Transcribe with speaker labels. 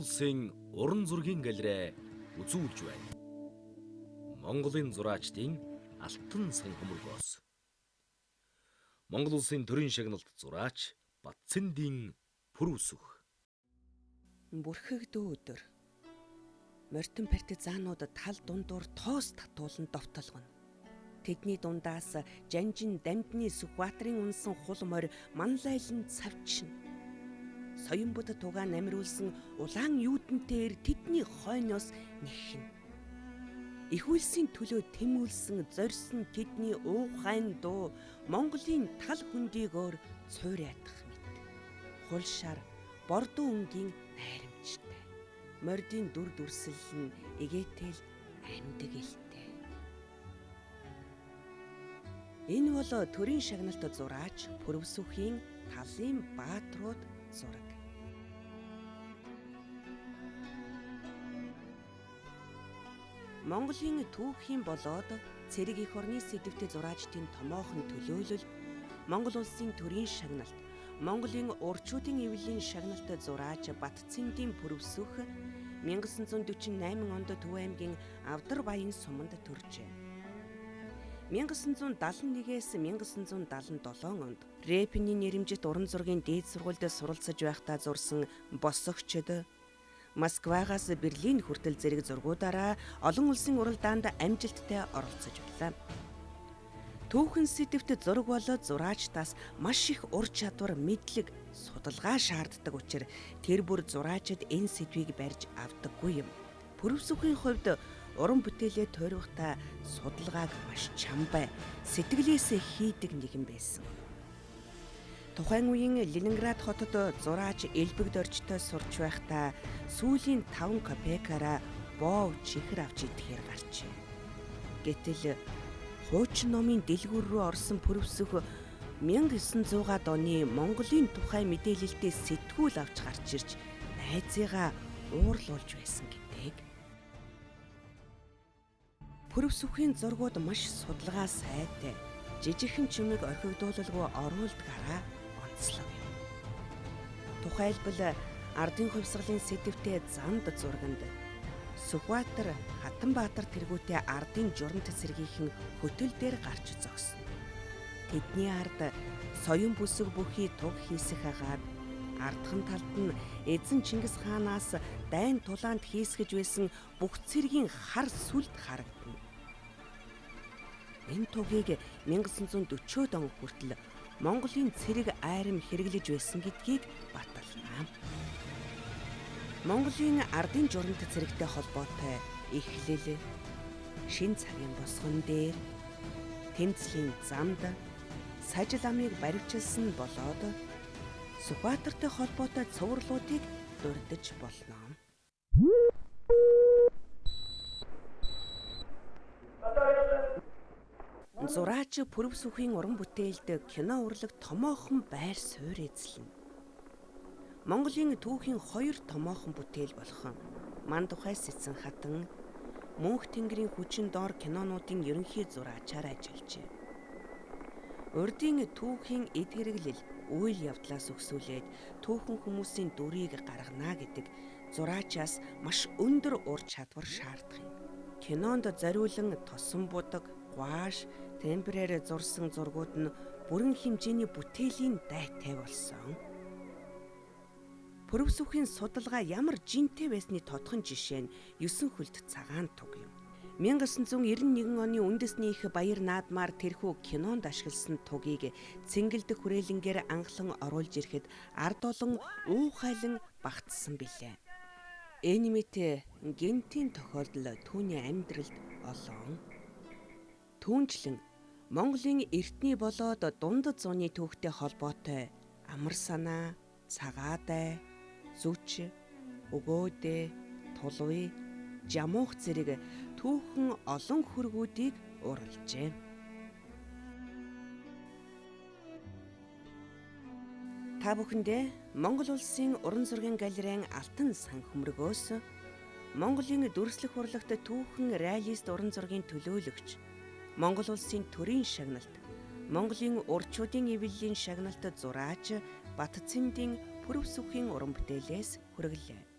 Speaker 1: улсын уран зургийн галерей үзүүлж байна. Монголын зураачдын алтан санхүүмөргөөс. Монгол улсын төрийн шагналт зураач Батцэндийн Пүрвсүх.
Speaker 2: Бүрхэгдөө өдөр. Морьтон партизанууд тал дундуур тоос татуулан довтолгоно. Тэдний дундаас жанжин дамдны Сүхбаатарын унсан хул морь манлайлан цавчна. Соёнбод тугаан намируулсан улаан юудэнтээр тэдний хойноос нэхнэ. Их үлсийн төлөө тэмүүлсэн зорьсон тэдний уухайн дуу Монголын тал хөндийгөөр цуйраадах мэт. Хулшаар бордуу өнгийн найрамчтай. Мордын дүр дүрсэл нь эгээтэл амьдаг элтэй. Энэ бол төрийн шагналт зураач Пүрвсүхийн талын баатрууд зураг. Монголын түүхийн болоод цэрэг эх орны сэдэвтэй зураачдын томоохон төлөөлөл Монгол улсын төрийн шагналт, Монголын урчуудын эвлийн шагналт зураач Батцэндийн Пүрвсүх 1948 онд Төв аймгийн Авдар баян суманд төржээ. 1971-ээс 1977 онд Рэпиний нэрэмжит уран зургийн дээд сургуульд суралцж байхдаа зурсан босогчд Москвагаас Берлин хүртэл зэрэг зургуудаараа олон улсын уралдаанд амжилттай оролцож байлаа. Түүхэн сэдэвт зураг бол зураачтаас маш их ур чадвар, мэдлэг, судалгаа шаарддаг учраас тэр бүр зураачид энэ сэдвийг барьж авдаггүй юм. Пүрвсүхийн хувьд уран бүтээлээ тойрвохта судалгааг маш чамбай, сэтгэлээс хийдэг нэгэн байсан. Тухайн үеийн Ленинград хотод зураач элбэг доржтой сурч байхдаа сүүлийн 5 копекаараа боо чихэр авч идэхээр гарчээ. Гэтэл хуучин номын дэлгүүр рүү орсон Пүрвсүх 1900-аад оны Монголын тухай мэдээлэлтэй сэтгүүл авч гарч ирж найзыгаа уурлуулж байсан гэдэг. Пүрвсүхийн зургууд маш судалгаа сайтай, жижигхэн чимэг орхигдуулалгүй оруулдгаараа онцлог юм. Тухайлбал ардын хувьсгалын сэдэвтэй занд зурганд Сүхбаатар, Хатанбаатар тэргүүтээ ардын журамт цэргийнхэн хөтөл дээр гарч зогсно. Тэдний ард соён бүсэг бүхий туг хийсэх хагаад ардхан талд нь эзэн Чингис хаанаас дайн тулаанд хийсгэж байсан бүх цэргийн хар сүлд харагдана. Энэ тугийг 1940-од он хүртэл Монголын цэрэг айрам хэрэглэж байсан гэдгийг баталнаа. Монголын ардын журамт цэрэгтэй холбоотой эхлэл, шин цагийн босгон дээр, тэмцлийн замд сажил амыг баривчилсан болоод Сүхбаатартай холбоотой цувралуудыг дурдж болно. Зураач Пүрвсүхийн уран бүтээлд кино урлаг томоохон байр суурь эзлэнэ. Монголын түүхийн 2 томоохон бүтээл болох Ман тухай Сэцэн хатан, Мөнх тэнгэрийн хүчин доор кинонуудын ерөнхий зураачаар ажиллажээ. Урдын түүхийн эдгэрэглэл үйл явдлаас өгсүүлээд түүхэн хүмүүсийн дүрийг гаргана гэдэг зураачаас маш өндөр ур чадвар шаарддаг юм. Кинонд зориулан тосон будаг, гуаш, темперээр зурсан зургууд нь бүрэн хэмжээний бүтээлийн дайтай болсон. Пүрвсүхийн судалгаа ямар жинтэй байсны тодхон жишээ нь 9 хөлт цагаан туг юм. 1991 оны үндэсний их баяр наадмаар тэрхүү кинонд ашигласан тугийг цэнгэлдэх хүрээлэнгээр анхлан оруулж ирэхэд ард олон уухайлан багтсан билээ. Энэ мэт гинтийн тохиолдол түүний амьдралд олон. Түүнчлэн Монголын эртний болоод дунд зууны түүхтэй холбоотой амар санаа, цагаадай, зүч, өгөөдөө, тулвый, жамуух зэрэг түүхэн олон хүргүүдийг уралжээ. Та бүхэндээ Монгол улсын уран зургийн галерейн алтан санхүүмөргөөс Монголын дүрслэх урлагт түүхэн реалист уран зургийн төлөөлөгч, Монгол улсын төрийн шагналт, Монголын урчуудын эвлэлийн шагналт зураач Батцэндийн Пүрвсүхийн уран бүтээлээс хүргэлээ.